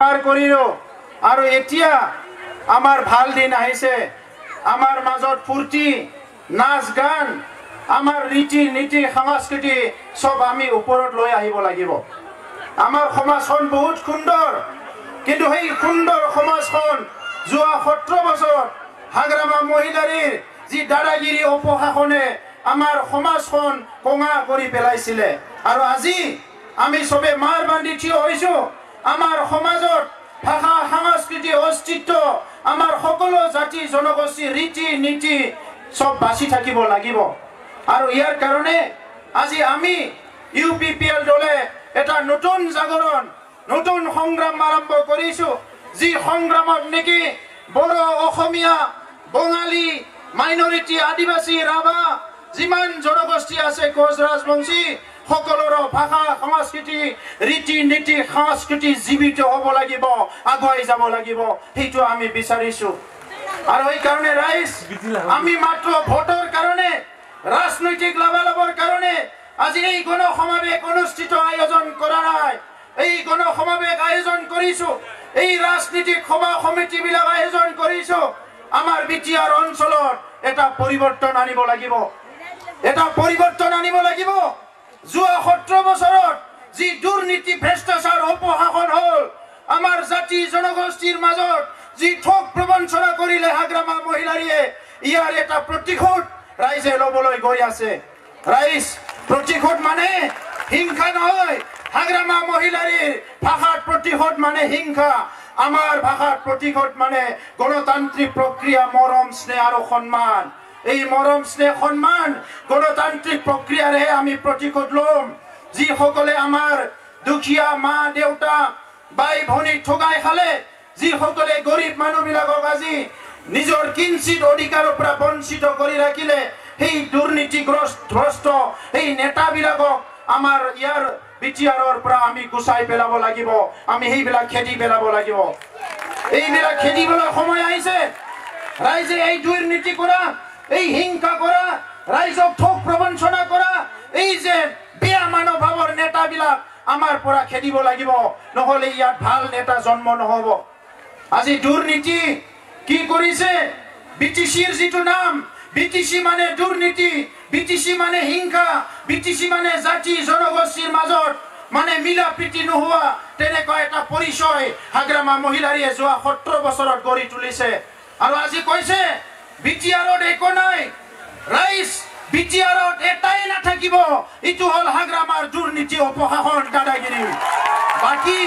পাৰ কৰিলো আৰু এতিয়া আমাৰ ভাল দিন আহিছে আমাৰ মাজত ফূৰ্তি নাচ গান আমাৰ ৰীতি নীতি সংস্কৃতি সব আমি ওপৰত লৈ আহিব লাগিব আমাৰ সমাজখন বহুত সুন্দৰ কিন্তু সেই সুন্দৰ সমাজখন যোৱা 17 বছৰ হাগ্ৰামা মহিলাৰীৰ যি দাদাগিৰি অপশাসনে আমাৰ সমাজখন কঙা কৰি পেলাইছিলে আৰু আজি আমি সবে মাৰ বান্ধি থিয় হৈছো আমাৰ সমাজত ভাষা সংস্কৃতি অস্তিত্ব আমাৰ সকলো জাতি জনগোষ্ঠী ৰীতি নীতি সব বাছি থাকিব লাগিব আৰু ইয়াৰ কাৰণে আজি আমি ইউপিপিএল দলে এটা নতুন জাগৰণ নতুন সংগ্ৰাম আৰম্ভ কৰিছো যি সংগ্ৰামত নেকি বড় অসমীয়া বঙালী মাইনৰিটি আদিবাসী ৰাভা যিমান জনগোষ্ঠী আছে কোচ ৰাজবংশী সকলোৰ ভাষা সংস্কৃতি ৰীতি নীতি সংস্কৃতি জীৱিত হ'ব লাগিব আগুৱাই যাব লাগিব সেইটো আমি বিচাৰিছো আৰু এই কাৰণে ৰাইজ আমি মাত্ৰ ভোটৰ কাৰণে ৰাজনৈতিক লাভালাভৰ কাৰণে আজি এই গণ সমাবেশ অনুষ্ঠিত আয়োজন কৰা নাই এই গণ সমাবেশ আয়োজন কৰিছো এই ৰাজনৈতিক সভা সমিতি বিলাক আয়োজন কৰিছো আমাৰ বিটিআৰ অঞ্চলত এটা পৰিৱৰ্তন আনিব লাগিব এটা পৰিৱৰ্তন আনিব লাগিব যোৱা 17 বছৰত যি দুৰ্নীতি ভ্ৰষ্টাচাৰ অপশাসন হল আমাৰ জাতি জনগোষ্ঠীৰ মাজত যি ঠগ প্ৰবঞ্চনা কৰিলে হাগ্ৰামা মহিলাৰীয়ে ইয়াৰ এটা প্ৰতিশোধ ৰাইজে লবলৈ গৈ আছে ৰাইজ প্ৰতিশোধ মানে হিংসা নহয় হাগ্ৰামা মহিলাৰীৰ ভাষাত প্ৰতিশোধ মানে হিংসা আমাৰ ভাষাত প্ৰতিশোধ মানে গণতান্ত্ৰিক প্ৰক্ৰিয়া মৰম স্নেহ আৰু সন্মান এই মৰম স্নেহ সন্মান গণতান্ত্ৰিক প্ৰক্ৰিয়াৰে আমি প্ৰতিশোধ লম যি সকলে আমাৰ দুখীয়া মা দেউতা বাই ভনী ঠগাই খালে যি সকলে গৰীব মানুহবিলাকক আজি নিজৰ কিঞ্চিত অধিকাৰৰ পৰা বঞ্চিত কৰি ৰাখিলে সেই দুৰ্নীতিগ্ৰস্ত এই নেতাবিলাকক আমাৰ ইয়াৰ বিটিআৰৰ পৰা আমি গুচাই পেলাব লাগিব আমি সেইবিলাক খেদি পেলাব লাগিব এইবিলাক খেদিবলৈ সময় আহিছে ৰাইজে এই দুৰ্নীতি কৰা এই হিংসা কৰা ৰাইজক ঠগ প্ৰবঞ্চনা কৰা এই যে বেয়া মনোভাৱৰ নেতাবিলাক আমাৰ পৰা খেদিব লাগিব নহলে ইয়াত ভাল নেতা জন্ম নহব আজি দুৰ্নীতি কি কৰিছে বিটিচিৰ যিটো নাম বিটিচি মানে দুৰ্নীতি বিটিচি মানে হিংসা বিটিচি মানে জাতি জনগোষ্ঠীৰ মাজত মানে মিলা প্ৰীতি নোহোৱা তেনেকুৱা এটা পৰিচয় হাগ্ৰামা মহিলাৰীয়ে যোৱা 17 বছৰত গঢ়ি তুলিছে আৰু আজি কৈছে বিটিআৰত একো নাই ৰাইজ বিটিআৰত এটাই নাথাকিব ইটো হল হাগ্ৰামাৰ দুৰ্নীতি অপশাসন দাদাগিৰি বাকি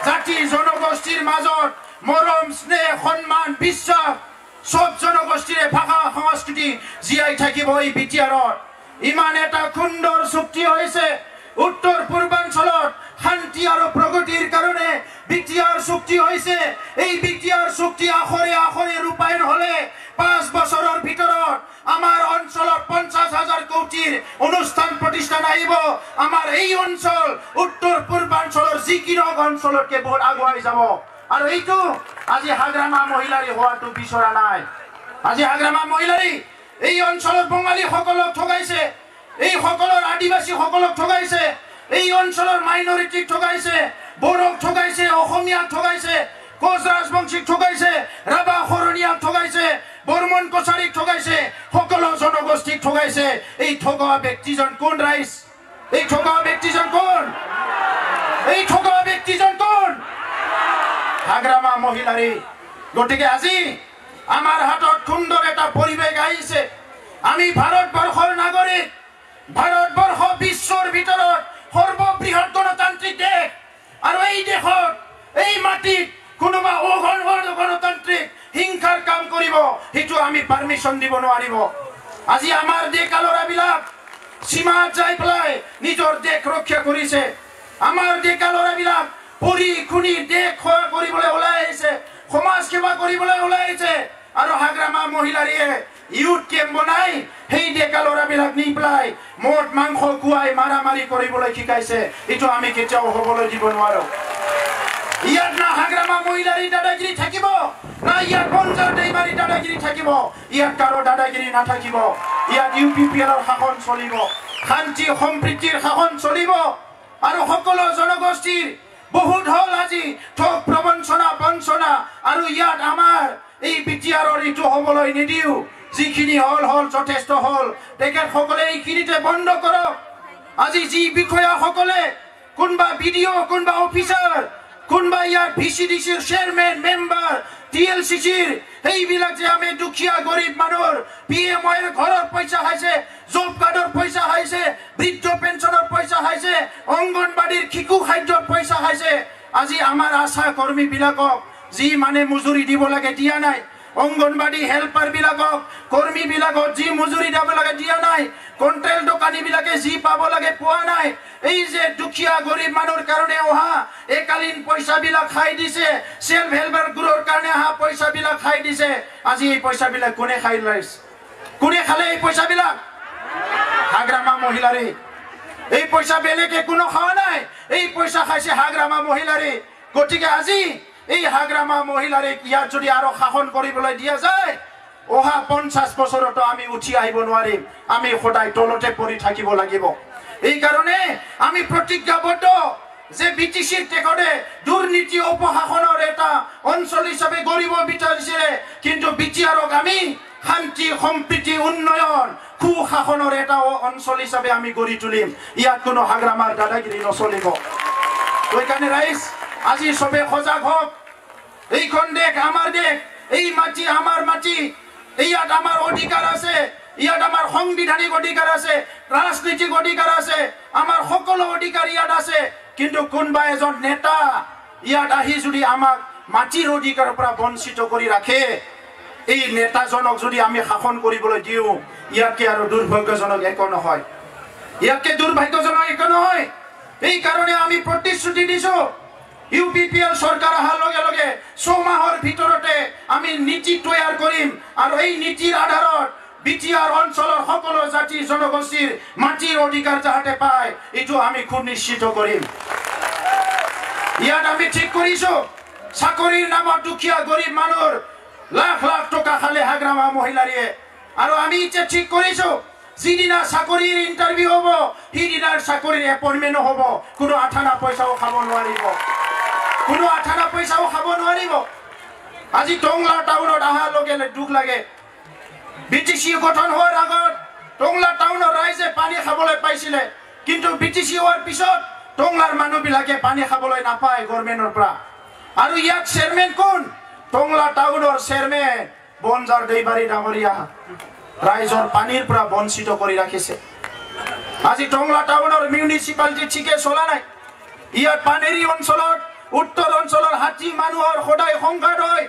জাতি জনগোষ্ঠীৰ মাজত মৰম স্নেহ সন্মান বিশ্বাস সব জনগোষ্ঠীৰে ভাষা সংস্কৃতি জীয়াই থাকিব এই বিটিআৰত ইমান এটা সুন্দৰ চুক্তি হৈছে উত্তৰ পূৰ্বাঞ্চলত শান্তি আৰু প্ৰগতিৰ কাৰণে বিটিআৰ চুক্তি হৈছে এই বিটিআৰ চুক্তি আখৰে আখৰে ৰূপায়ণ হলে 5 বছৰৰ ভিতৰত আমাৰ অঞ্চলত 50,000 কোটিৰ অনুষ্ঠান প্ৰতিষ্ঠান আহিব আমাৰ এই অঞ্চল উত্তৰ পূৰ্বাঞ্চলৰ যিকোনো অঞ্চলতকৈ বহুত আগুৱাই যাব আৰু এইটো আজি হাগ্ৰামা মহিলাৰী হোৱাটো বিচৰা নাই আজি হাগ্ৰামা মহিলাৰী এই অঞ্চলত বঙালী সকলক ঠগাইছে এই সকলৰ আদিবাসী সকলক ঠগাইছে এই অঞ্চলৰ মাইনৰিটিক ঠগাইছে বড়োক ঠগাইছে অসমীয়াক ঠগাইছে কোচ ৰাজবংশীক ঠগাইছে ৰাভা খৰণীয়াক ঠগাইছে বৰ্মন কছাৰীক ঠগাইছে সকলো জনগোষ্ঠীক ঠগাইছে এই ঠগোৱা ব্যক্তিজন কোন ৰাইজ এই ঠগোৱা ব্যক্তিজন কোন এই ঠগোৱা ব্যক্তিজন কোন হাগ্ৰামা মহিলাৰী গতিকে আজি আমাৰ হাতত সুন্দৰ এটা পৰিৱেশ আহিছে আমি ভাৰতবৰ্ষৰ নাগৰিক ভাৰতবৰ্ষ বিশ্বৰ ভিতৰত সৰ্ববৃহৎ গণতান্ত্ৰিক দেশ আৰু এই দেশত এই মাটিত কোনোবা গণতান্ত্ৰিক হিংসাৰ কাম কৰিব সেইটো আমি পাৰমিশন দিব নোৱাৰিব আজি আমাৰ ডেকা ল'ৰাবিলাক সীমাত যাই পেলাই নিজৰ দেশ ৰক্ষা কৰিছে আমাৰ ডেকা ল'ৰাবিলাক পঢ়ি শুনি দেশ সেৱা কৰিবলৈ ওলাই আহিছে সমাজ সেৱা কৰিবলৈ ওলাই আহিছে আৰু হাগ্ৰামা মহিলাৰীয়ে ইউথ কেম্প বনাই সেই ডেকা ল'ৰাবিলাক নি পেলাই মদ মাংস খুৱাই মাৰামাৰি কৰিবলৈ শিকাইছে এইটো আমি কেতিয়াও হ'বলৈ দিব নোৱাৰো ইয়াত না হাগ্ৰামা মহিলাৰী দাদাগিৰি থাকিব না ইয়াত বঞ্জাৰ দেইমাৰী দাদাগিৰি থাকিব ইয়াত কাৰো দাদাগিৰি নাথাকিব ইয়াত ইউপিপিএলৰ শাসন চলিব শান্তি সম্প্ৰীতিৰ শাসন চলিব আৰু সকলো জনগোষ্ঠীৰ বহুত হল আজি ঠগ আৰু ইয়াত আমাৰ এই বিটিআৰৰ ইটো হ'বলৈ নিদিও যিখিনি হল যথেষ্ট হল তেখেতসকলে এইখিনিতে বন্ধ কৰক আজি যি বিষয়াসকলে কোনবা ভিডিও কোনবা অফিচাৰ কোনবা ইয়াৰ ভিচিডিচিৰ চেয়াৰমেন মেম্বাৰ টিএলচিচিৰ এইবিলাক যে আমি দুখীয়া গৰীব মানুহৰ পিএমঅৰ ঘৰৰ পইচা খাইছে জব কাৰ্ডৰ পইচা খাইছে বৃদ্ধ পেঞ্চনৰ পইচা খাইছে অংগনবাড়ীৰ শিশু খাদ্যৰ পইচা খাইছে আজি আমাৰ আশা কৰ্মী বিলাকক যি মানে মজুৰি দিব লাগে দিয়া নাই অংগনবাড়ী হেল্পাৰ বিলাকক কৰ্মী বিলাকক যি মজুৰি দিব লাগে দিয়া নাই কন্ট্ৰেল দোকানী বিলাকে যি পাব লাগে পোৱা নাই এই যে দুখীয়া গৰীব মানুহৰ কাৰণে অহা একালীন পইচা বিলাক খাই দিছে সেলফ হেল্পাৰ গ্ৰুপৰ কাৰণে অহা পইচা বিলাক খাই দিছে আজি এই পইচা বিলাক কোনে খাই লাইছে কোনে খালে এই পইচা বিলাক হাগ্ৰামা মহিলাৰে এই পইচা বেলেগে কোনো খাওয়া নাই এই পইচা খাইছে হাগ্ৰামা মহিলাৰে গতিকে আজি এই হাগ্ৰামা মহিলাৰে ইয়াত যদি আৰু শাসন কৰিবলৈ দিয়া যায় অহা 50 বছৰতো আমি উঠি আহিব নোৱাৰিম আমি সদায় তলতে পৰি থাকিব লাগিব এই কাৰণে আমি প্ৰতিজ্ঞাবদ্ধ যে বিটিচিৰ টেকৰে দুৰ্নীতি অপশাসনৰ এটা অঞ্চল হিচাপে গৰিব বিচাৰিছিলে কিন্তু বিটিআৰক আমি শান্তি সম্প্ৰীতি উন্নয়ন সুশাসনৰ এটা অঞ্চল হিচাপে আমি গঢ়ি তুলিম ইয়াত কোনো হাগ্ৰামাৰ দাদাগিৰি নচলিব সেইকাৰণে ৰাইজ আজি সবে সজাগ হওক এইখন দেশ আমাৰ দেশ এই মাটি আমাৰ মাটি ইয়াত আমাৰ অধিকাৰ আছে ইয়াত আমাৰ সাংবিধানিক অধিকাৰ আছে ৰাজনৈতিক অধিকাৰ আছে আমাৰ সকলো অধিকাৰ ইয়াত আছে কিন্তু কোনবা এজন নেতা ইয়াত আহি যদি আমাক মাটিৰ অধিকাৰৰ পৰা বঞ্চিত কৰি ৰাখে এই নেতাজনক যদি আমি শাসন কৰিবলৈ দিও ইয়াকে আৰু দুৰ্ভাগ্যজনক একো নহয় ইয়াকে দুৰ্ভাগ্যজনক একো নহয় এই কাৰণে আমি প্ৰতিশ্ৰুতি দিছো ইউপিপিএল সৰকাৰ আহাৰ লগে লগে 6 মাহৰ ভিতৰতে আমি নীতি তৈয়াৰ কৰিম আৰু এই নীতিৰ আধাৰত বিটিআৰ অঞ্চলৰ সকলো জাতি জনগোষ্ঠীৰ মাটিৰ অধিকাৰ যাতে পায় এটো আমি খুব নিশ্চিত কৰিম ইয়াত আমি ঠিক কৰিছো চাকৰিৰ নামত দুখীয়া গৰীব মানুহৰ লাখ লাখ টকা খালে হাগ্ৰামা মহিলাৰে আৰু আমি ইচ্ছা ঠিক কৰিছো যিদিনা চাকৰিৰ ইন্টাৰভিউ হ'ব সেইদিনাৰ চাকৰিৰ এপইন্টমেন্ট হ'ব কোনো আঠানা পইচাও খাব নোৱাৰিব কোনো আঠানা পইচাও খাব নোৱাৰিব আজি টংলা টাউনত আহাৰ লগে দুখ লাগে বিটিসি গঠন হোৱাৰ আগত টংলা টাউনৰ ৰাইজে পানী খাবলৈ পাইছিলে কিন্তু বিটিসি হোৱাৰ পিছত টংলাৰ মানুহবিলাকে পানী খাবলৈ নাপায় গভৰ্ণমেণ্টৰ পৰা আৰু ইয়াত চেয়াৰমেন কোন টংলা টাউনৰ চেয়াৰমেন বনজাৰ দেইবাৰী ডাঙৰীয়া ৰাইজৰ পানীৰ পৰা বঞ্চিত কৰি ৰাখিছে আজি টংলা টাউনৰ মিউনিচিপালিটি ঠিকে চলা নাই ইয়াত পানেৰী অঞ্চলত উত্তৰ অঞ্চলৰ হাতী মানুহৰ সদায় সংঘাত হয়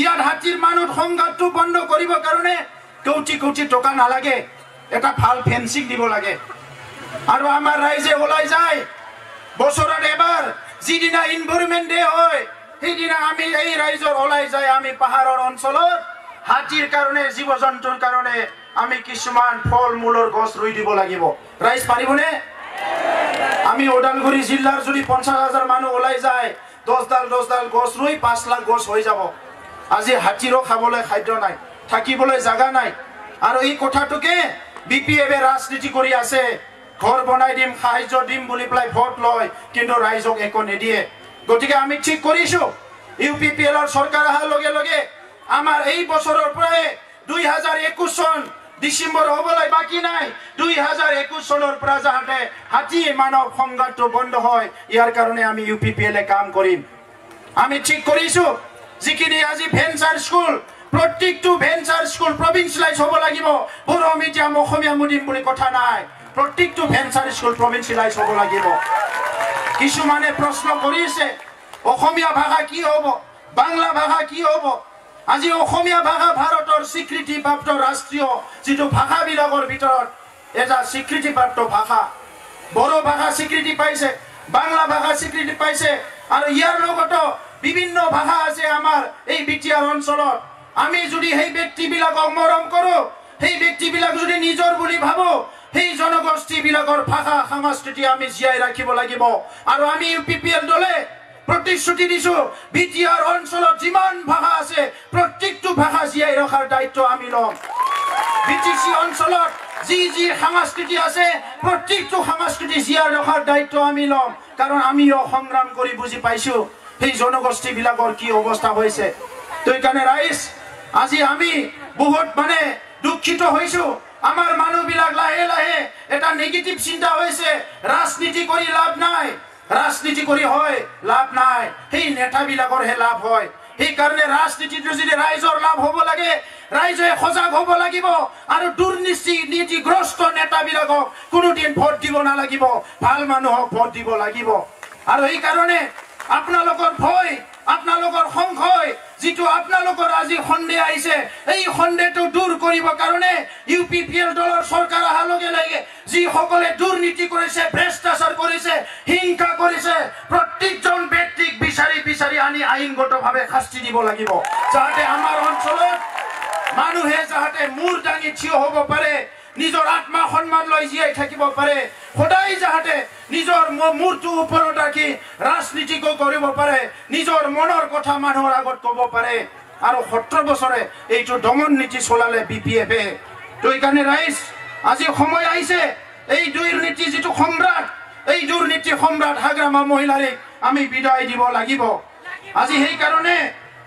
ইয়াত হাতীৰ মানুহৰ সংঘাতটো বন্ধ কৰিব কাৰণে কোটি কোটি টকা নালাগে এটা ভাল ফেন্সিং দিব লাগে আৰু আমাৰ ৰাইজে ওলাই যায় বছৰত এবাৰ যিদিনা এনভাইৰনমেন্ট ডে হয় সেইদিনা আমি এই ৰাইজৰ ওলাই যায় আমি পাহাৰৰ অঞ্চলত হাতীৰ কাৰণে জীৱ জন্তুৰ কাৰণে আমি কিছুমান ফল মূলৰ গছ ৰুই দিব লাগিব ৰাইজ পাৰিবনে আমি ওদালগুৰি জিলাৰ যদি 50,000 মানুহ ওলাই যায় 10 ডাল গছ ৰুই 5 লাখ গছ হৈ যাব আজি হাতীৰো খাবলৈ খাদ্য নাই থাকিবলৈ জাগা নাই আৰু এই কথাটোকে বিপিএফে ৰাজনীতি কৰি আছে ঘৰ বনাই দিম সাহায্য দিম বুলি প্লাই ভোট লয় কিন্তু ৰাইজক একো নিদিয়ে গতিকে আমি ঠিক কৰিছো ইউপিপিএলৰ চৰকাৰ অহাৰ লগে লগে আমাৰ এই বছৰৰ পৰাই 2021 চন ডিসেম্বৰ হ'বলৈ বাকি নাই 2021 চনৰ পৰা যাতে হাতী মানৱ সংঘাতটো বন্ধ হয় ইয়াৰ কাৰণে আমি ইউপিপিএলে কাম কৰিম আমি ঠিক কৰিছো যিখিনি আজি ভেঞ্চাৰ স্কুল প্ৰত্যেকটো ভেঞ্চাৰ স্কুল প্ৰভিন্সিয়েলাইজ হ'ব লাগিব বড় মিডিয়াম অসমীয়া মিডিয়াম বুলি কথা নাই প্ৰত্যেকটো ভেঞ্চাৰ স্কুল প্ৰভিন্সিয়েলাইজ হ'ব লাগিব কিছুমানে প্ৰশ্ন কৰিছে অসমীয়া ভাষা কি হ'ব বাংলা ভাষা কি হ'ব আজি অসমীয়া ভাষা ভাৰতৰ স্বীকৃতিপ্ৰাপ্ত ৰাষ্ট্ৰীয় যেটো ভাষা বিলাকৰ ভিতৰত এটা স্বীকৃতিপ্ৰাপ্ত ভাষা বড় ভাষা স্বীকৃতি পাইছে বাংলা ভাষা স্বীকৃতি পাইছে আৰু ইয়াৰ লগতো বিভিন্ন ভাষা আছে আমাৰ এই বিটিআৰ অঞ্চলত আমি যদি সেই ব্যক্তিবিলাকক মৰম কৰো সেই ব্যক্তিবিলাক যদি নিজৰ বুলি ভাবো সেই জনগোষ্ঠী বিলাকৰ ভাষা সংস্কৃতি আমি জীয়াই ৰাখিব লাগিব আৰু আমি ইউপিপিএল দলে প্ৰতিশ্ৰুতি দিছো বিটিআৰ অঞ্চলত যিমান ভাষা আছে প্ৰত্যেকটো ভাষা জীয়াই ৰখাৰ দায়িত্ব আমি লম বিটিসি অঞ্চলত যি সংস্কৃতি আছে প্ৰত্যেকটো সংস্কৃতি জীয়াই ৰখাৰ দায়িত্ব আমি লম কাৰণ আমিও সংগ্ৰাম কৰি বুজি পাইছো সেই জনগোষ্ঠী বিলাকৰ কি অৱস্থা হৈছে তো এইকাৰণে ৰাইজ আজি আমি বহুত মানে দুঃখিত হৈছো আমাৰ মানুহবিলাক লাহে লাহে এটা নেগেটিভ চিন্তা হৈছে ৰাজনীতি কৰি লাভ নাই ৰাজনীতি কৰি হয় লাভ নাই সেই নেতাবিলাকৰ হে লাভ হয় এই কাৰণে ৰাজনীতিটো যদি ৰাইজৰ লাভ হ'ব লাগে ৰাইজে সজাগ হ'ব লাগিব আৰু দুৰ্নীতিগ্ৰস্ত নেতাবিলাকক কোনোদিন ভোট দিব নালাগিব ভাল মানুহক ভোট দিব লাগিব আৰু এই কাৰণে আপোনালোকৰ ভয় আপোনালোকৰ সংশয় যেটো আপোনালোকৰ আজি সন্দেহ আহিছে এই সন্দেহটো দূৰ কৰিব কাৰণে ইউপিপিএল দলৰ চৰকাৰ অহাৰ লগে লগে যি সকলে দুৰ্নীতি কৰিছে ভ্ৰষ্টাচাৰ কৰিছে হিংসা কৰিছে প্ৰত্যেকজন ব্যক্তিক বিচাৰি আনি আইনগতভাৱে শাস্তি দিব লাগিব যাতে আমাৰ অঞ্চলত মানুহে যাতে মূৰ দাঙি থিয় হ'ব পাৰে নিজৰ আত্মা সন্মান লৈ জীয়াই থাকিব পাৰে সদায় যাতে নিজৰ মূৰটো ওপৰত ৰাখি ৰাজনীতি কৰিব পাৰে নিজৰ মনৰ কথা মানুহৰ আগত ক'ব পাৰে আৰু 17 বছৰে এইটো দমন নীতি চলালে বিপিএফে তো এইকাৰণে ৰাইজ আজি সময় আহিছে এই দুৰ্নীতি যেটো সম্ৰাট এই দুৰ্নীতি সম্ৰাট হাগ্ৰামা মহিলাৰে আমি বিদায় দিব লাগিব আজি সেই কাৰণে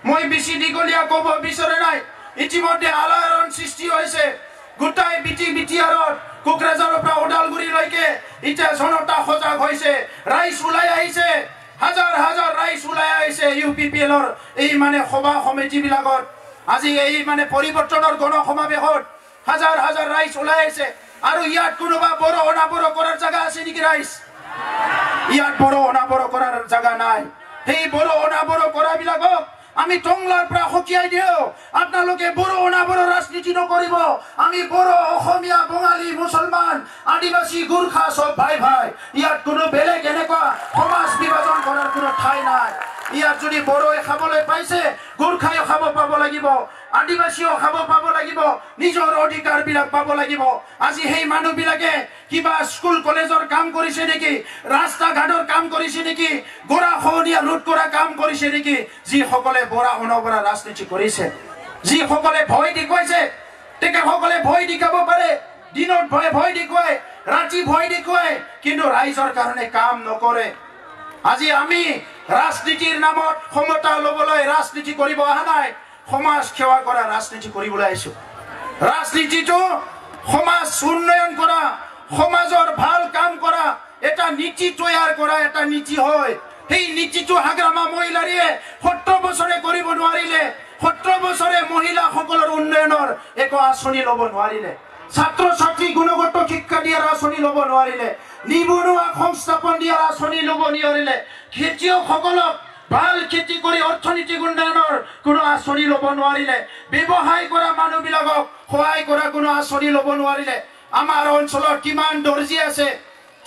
মই বেছি দীঘলীয়া ক'ব বিচৰা নাই ইতিমধ্যে আলোড়ন সৃষ্টি হৈছে গোটাই বিটিআৰত কোকৰাঝাৰৰ পৰা ওদালগুৰিলৈকে ইটা জনতা সজাগ হৈছে ৰাইজ ওলাই আহিছে হাজাৰ হাজাৰ ৰাইজ ওলাই আহিছে ইউপিপিএলৰ এই মানে সভা সমিতি বিলাকত আজি এই মানে পৰিৱৰ্তনৰ গণসমাবেশত হাজাৰ হাজাৰ ৰাইজ ওলাই আহিছে আৰু ইয়াত কোনোবা বড় অনাবড় কৰাৰ জায়গা আছে নেকি ৰাইজ ইয়াত বড় অনাবড় কৰাৰ জায়গা নাই সেই বড় অনাবড় কৰা বিলাকক আমি টংলাৰ পৰা হকিয়াই দিও আপোনালোকে বড় অনাবড় ৰাজনীতি নকৰিব আমি বড় অসমীয়া বঙালী মুছলমান আদিবাসী গুৰখা সব ভাই ভাই ইয়াত কোনো বেলেগ এনেকুৱা সমাজ বিভাজন কৰাৰ কোনো ঠাই নাই ইয়াত যদি বড়োই খাবলৈ পাইছে গুৰখাই খাব পাব লাগিব আদিবাসীও খাব পাব লাগিব নিজৰ অধিকাৰ বিলাক পাব লাগিব আজি সেই মানুহবিলাকে কিবা স্কুল কলেজৰ কাম কৰিছে নেকি ৰাস্তা ঘাটৰ কাম কৰিছে নেকি গোৰা খনিয়া লুট কৰা কাম কৰিছে নেকি যি সকলে বড়া অনবৰা ৰাজনীতি কৰিছে যি সকলে ভয় দেখুৱাইছে তেকে সকলে ভয় দেখাব পাৰে দিনত ভয় দেখুৱাই ৰাতি ভয় দেখুৱাই কিন্তু ৰাইজৰ কাৰণে কাম নকৰে আজি আমি ৰাজনীতিৰ নামত ক্ষমতা লবলৈ ৰাজনীতি কৰিব অহা নাই সমাজ সেৱা কৰা ৰাজনীতি কৰিবলৈ আহিছো ৰাজনীতিটো সমাজ উন্নয়ন কৰা সমাজৰ ভাল কাম কৰা এটা নীতি তৈয়াৰ কৰা এটা নীতি হয় সেই নীতিটো হাগ্ৰামা মহিলাৰে 17 বছৰে কৰিব নোৱাৰিলে 17 বছৰে মহিলাসকলৰ উন্নয়নৰ একো আঁচনি ল'ব নোৱাৰিলে ছাত্ৰ ছাত্ৰী গুণগত শিক্ষা দিয়াৰ আঁচনি ল'ব নোৱাৰিলে নিবনুৱা সংস্থাপন দিয়াৰ আঁচনি ল'ব নোৱাৰিলে খেতিয়কসকলক ভাল খেতি কৰি অৰ্থনৈতিক উন্নয়নৰ কোনো আঁচনি ল'ব নোৱাৰিলে ব্যৱসায় কৰা মানুহবিলাকক সহায় কৰা কোনো আঁচনি ল'ব নোৱাৰিলে আমাৰ অঞ্চলত কিমান দৰ্জী আছে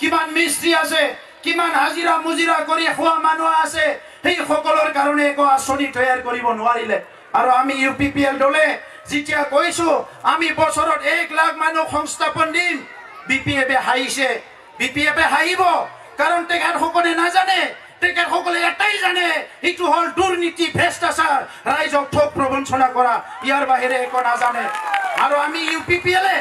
কিমান মিস্ত্ৰী আছে কিমান হাজিৰা মুজিৰা কৰি খোৱা মানুহ আছে সেই সকলৰ কাৰণে একো আঁচনি তৈয়াৰ কৰিব নোৱাৰিলে আৰু আমি ইউপিপিএল দলে যেতিয়া কৈছো আমি বছৰত 1 লাখ মানুহ সংস্থাপন দিম বিপিএফে হাইছে বিপিএফে হাইব কাৰণ তেখেতসকলে নাজানে তেখেতসকলে এটাই জানে এইটো হল দুৰ্নীতি ভ্ৰষ্টাচাৰ ৰাইজক ঠগ প্ৰবঞ্চনা কৰা ইয়াৰ বাহিৰে একো নাজানে আৰু আমি ইউপিপিএলে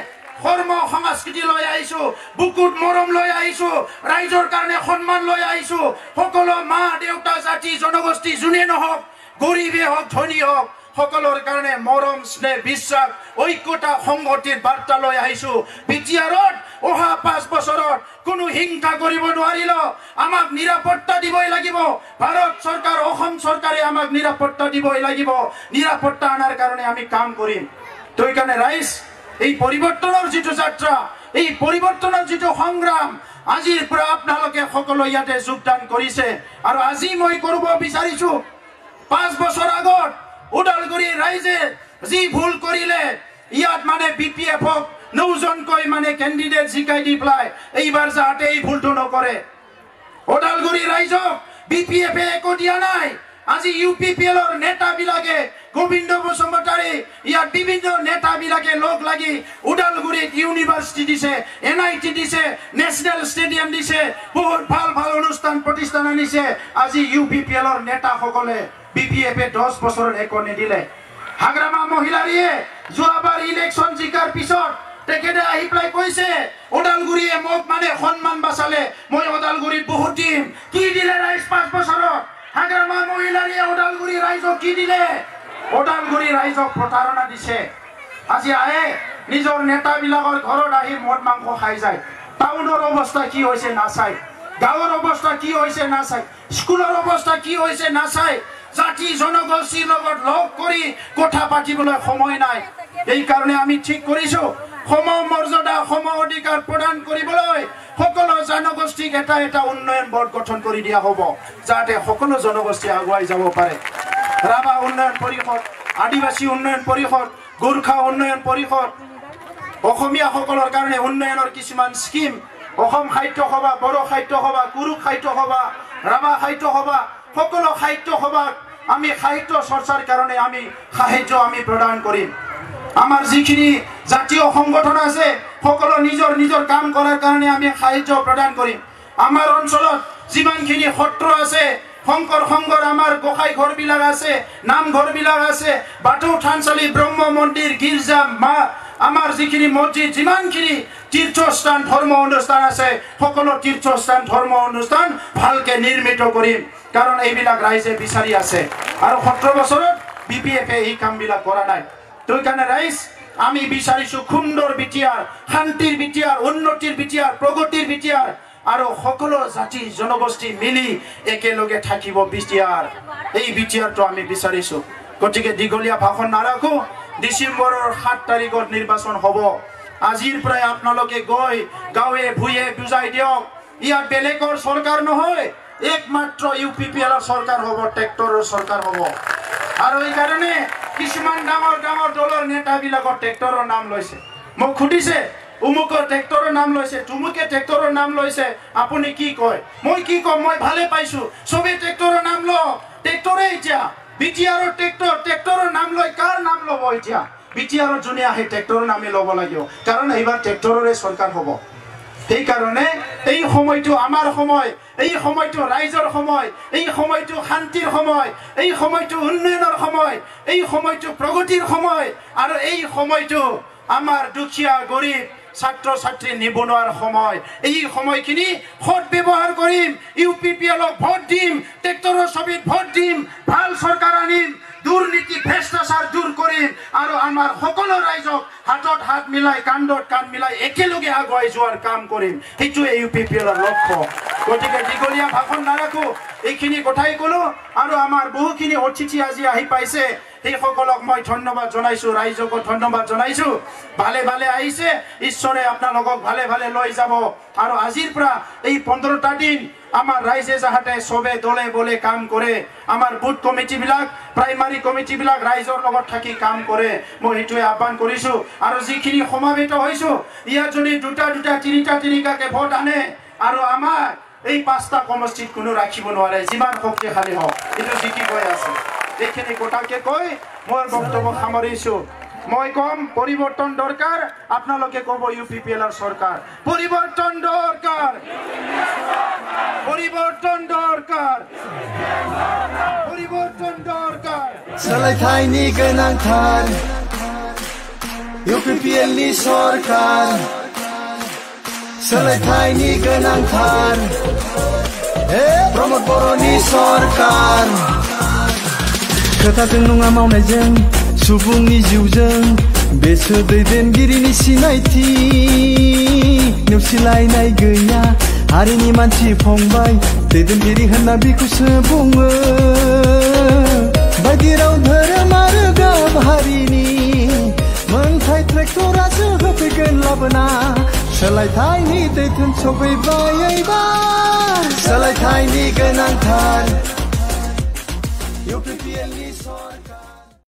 কৰ্ম সংস্কৃতি লৈ আহিছো বুকুত মৰম লৈ আহিছো ৰাইজৰ কাৰণে সন্মান লৈ আহিছো সকলো মা দেউতা জাতি জনগোষ্ঠী যোনে নহওক গৰীবে হওক ধনী হওক সকলৰ কাৰণে মৰম স্নেহ বিশ্বাস ঐক্যতা সংগতিৰ বাৰ্তা লৈ আহিছো বিটিআৰত অহা 5 বছৰত কোনো হিংসা কৰিব নোৱাৰিল আমাক নিৰাপত্তা দিবই লাগিব ভাৰত চৰকাৰ অসম চৰকাৰে আমাক নিৰাপত্তা দিবই লাগিব নিৰাপত্তা আনাৰ কাৰণে আমি কাম কৰিম তো এইকাৰণে ৰাইজ এই পৰিৱৰ্তনৰ যেটো যাত্ৰা এই পৰিৱৰ্তনৰ যেটো সংগ্ৰাম আজিৰ পৰা আপোনালোকে সকলো ইয়াতে যোগদান কৰিছে আৰু আজি মই কৰিব বিচাৰিছো 5 বছৰ আগত ওদালগুৰি ৰাইজে যি ভুল কৰিলে ইয়াত মানে বিপিএফক 9 জনকৈ মানে ক্যান্ডিডেট জিকাই দি প্লাই এইবাৰ যাতে এই ভুলটো নকৰে ওদালগুৰি ৰাইজক বিপিএফে একো দিয়া নাই আজি ইউপিপিএলৰ নেতা বিলাকে গোবিন্দ বসুমতাৰী ইয়াত বিভিন্ন নেতা বিলাকে লগ লাগি ওদালগুৰিত ইউনিভাৰ্সিটি দিছে এনআইটি দিছে নেশনাল ষ্টেডিয়াম দিছে বহুত ভাল ভাল অনুষ্ঠান প্ৰতিষ্ঠান আনিছে আজি ইউপিপিএলৰ নেতা সকলে বিপিএফে 10 বছৰৰ একো নিদিলে হাগ্ৰামা মহিলাৰীয়ে যোৱাবাৰ ইলেকশন জিকাৰ পিছত তেখেতে আহি প্লাই কৈছে ওদালগুৰিয়ে মোক মানে সন্মান বাছালে মই ওদালগুৰিত বহুত দিম কি দিলে ৰাইজ 5 বছৰত হাগ্ৰামা মহিলাৰীয়ে ওদালগুৰি ৰাইজক কি দিলে ওদালগুৰি ৰাইজক প্ৰতাৰণা দিছে আজি আহে নিজৰ নেতাবিলাকৰ ঘৰত আহি মদ মাংস খাই যায় টাউনৰ অৱস্থা কি হৈছে নাচাই গাঁৱৰ অৱস্থা কি হৈছে নাচাই স্কুলৰ অৱস্থা কি হৈছে নাচাই জাতি জনগোষ্ঠীৰ লগত লগ কৰি কথা পাতিবলৈ সময় নাই এই কাৰণে আমি ঠিক কৰিছো সম মৰ্যাদা সম অধিকাৰ প্ৰদান কৰিবলৈ সকলো জনগোষ্ঠীক এটা উন্নয়ন বোৰ্ড গঠন কৰি দিয়া হ'ব যাতে সকলো জনগোষ্ঠী আগুৱাই যাব পাৰে ৰাভা উন্নয়ন পৰিষদ আদিবাসী উন্নয়ন পৰিষদ গোৰ্খা উন্নয়ন পৰিষদ অসমীয়া সকলৰ কাৰণে উন্নয়নৰ কিছুমান স্কিম অসম সাহিত্য সভা বড়ো সাহিত্য সভা কুৰুক সাহিত্য সভা ৰাভা সাহিত্য সভা সকলো সাহিত্য সভাক আমি সাহিত্য চৰ্চাৰ কাৰণে আমি সাহায্য আমি প্ৰদান কৰিম আমাৰ যিখিনি জাতীয় সংগঠন আছে সকলো নিজৰ কাম কৰাৰ কাৰণে আমি সাহায্য প্ৰদান কৰিম আমাৰ অঞ্চলত যিমানখিনি সত্ৰ আছে শংকৰ সংঘৰ আমাৰ গোসাই ঘৰবিলাক আছে নামঘৰবিলাক আছে বাথৌ থানচালি ব্ৰহ্ম মন্দিৰ গীৰ্জা মা আমাৰ যিখিনি মছজিদ যিমানখিনি তীৰ্থস্থান ধৰ্ম অনুষ্ঠান আছে সকলো তীৰ্থস্থান ধৰ্ম অনুষ্ঠান ভালকে নিৰ্মিত কৰিম কাৰণ এইবিলাক ৰাইজে বিচাৰি আছে আৰু 17 বছৰত বিপিএফ এই কামবিলাক কৰা নাই তোৰ কাৰণে ৰাইজ আমি বিচাৰিছো সুন্দৰ বিটিয়াৰ শান্তিৰ বিটিয়াৰ উন্নতিৰ বিটিয়াৰ প্ৰগতিৰ বিটিয়াৰ আৰু সকলো জাতি জনগোষ্ঠী মিলি একেলগে থাকিব বিটিয়াৰ এই বিটিয়াৰটো আমি বিচাৰিছো গতিকে দীঘলীয়া ভাষণ নাৰাখো ডিসেম্বৰৰ 7 তাৰিখত নিৰ্বাচন হ'ব আজিৰ পৰাই আপোনালোকে গৈ গাঁৱে ভুঁয়ে বুজাই দিয়ক ইয়া বেলেগৰ চৰকাৰ নহয় একমাত্ৰ ইউপিপিএলৰ চৰকাৰ হ'ব ট্ৰেক্টৰৰ চৰকাৰ হ'ব আৰু এই কাৰণে কিছুমান ডাঙৰ দলৰ নেতাবিলাকৰ ট্ৰেক্টৰৰ নাম লৈছে মোক খুদিছে উমুকৰ ট্ৰেক্টৰৰ নাম লৈছে তুমুকে ট্ৰেক্টৰৰ নাম লৈছে আপুনি কি কয় মই কি কম মই ভালে পাইছো সবে ট্ৰেক্টৰৰ নাম ল ট্ৰেক্টৰে এতিয়া বিটিআৰৰ ট্ৰেক্টৰৰ নাম লৈ কাৰ নাম ল'ব এতিয়া বিটিআৰৰ জনে আহে ট্ৰেক্টৰৰ নামে ল'ব লাগিব কাৰণ এইবাৰ ট্ৰেক্টৰৰে চৰকাৰ হ'ব এই কাৰণে এই সময়টো আমাৰ সময় এই সময়টো ৰাইজৰ সময় এই সময়টো শান্তিৰ সময় এই সময়টো উন্নয়নৰ সময় এই সময়টো প্ৰগতিৰ সময় আৰু এই সময়টো আমাৰ দুখীয়া গৰীব ছাত্ৰ ছাত্ৰী নিবনুৱাৰ সময় এই সময়খিনি সৎ ব্যৱহাৰ কৰিম ইউপিপিএলক ভোট দিম ট্ৰেক্টৰৰ ছবিত ভোট দিম ভাল চৰকাৰ আনিম দুৰ্নীতি ভ্ৰষ্টাচাৰ দূৰ কৰিম আৰু আমাৰ সকলো ৰাইজক হাতত হাত মিলাই কান্ধত কান্ধ মিলাই একেলগে আগুৱাই যোৱাৰ কাম কৰিম এইটোৱে ইউপিপিএলৰ লক্ষ্য গতিকে দীঘলীয়া ভাষণ নাৰাখো এইখিনি কথাই ক'লো আৰু আমাৰ বহুখিনি অতিথি আজি আহি পাইছে এই সকলক মই ধন্যবাদ জনাইছো ৰাইজক ধন্যবাদ জনাইছো ভালে ভালে আহিছে ঈশ্বৰে আপোনালোকক ভালে ভালে লৈ যাব আৰু আজিৰ পৰা এই 15টা দিন আমাৰ ৰাইজে যাহাতে সবে দলে বলে কাম কৰে আমাৰ বুথ কমিটিবিলাক প্ৰাইমাৰী কমিটিবিলাক ৰাইজৰ লগত থাকি কাম কৰে মই এইটোৱে আহ্বান কৰিছো আৰু যিখিনি সমাবেত হৈছো ইয়াত যদি দুটা তিনিটাকে ভোট আনে আৰু আমাৰ এই 5টা সমষ্টিত কোনো ৰাখিব নোৱাৰে যিমান শক্তিশালী হওক এইটো জিকি গৈ আছে এইখিনি কথাকে কৈ মোৰ বক্তব্য সামৰিছো মই কম পৰিৱৰ্তন দৰকাৰ আপোনালোকে ক'ব ইউপিপিএলৰ চৰকাৰ পৰিৱৰ্তন দৰকাৰ পৰিৱৰ্তন দৰকাৰ পৰিৱৰ্তন দৰকাৰ सोलायथायनि गोनांथार इउपिपिएलनि सरकार सोलायथायनि गोनांथार प्रमद बर'नि सरकार खोथाजों नङा मावनायजों सुबुंनि जिउजों बेसो दैदेनगिरिनि सिनायथि नेवसिलायनाय गैया हारिनि मानसि फंबाय दैदेनगिरि होनना बिखौसो बुङो बायदि राव धोरोम आरो गाब हारिनि मोनथाय ट्रेक्टरासो होफैगोन लाबोना सोलायथायनि दैथोन सफैबाय एबार सोलायथायनि गोनांथार इउपिपिएलनि सरकार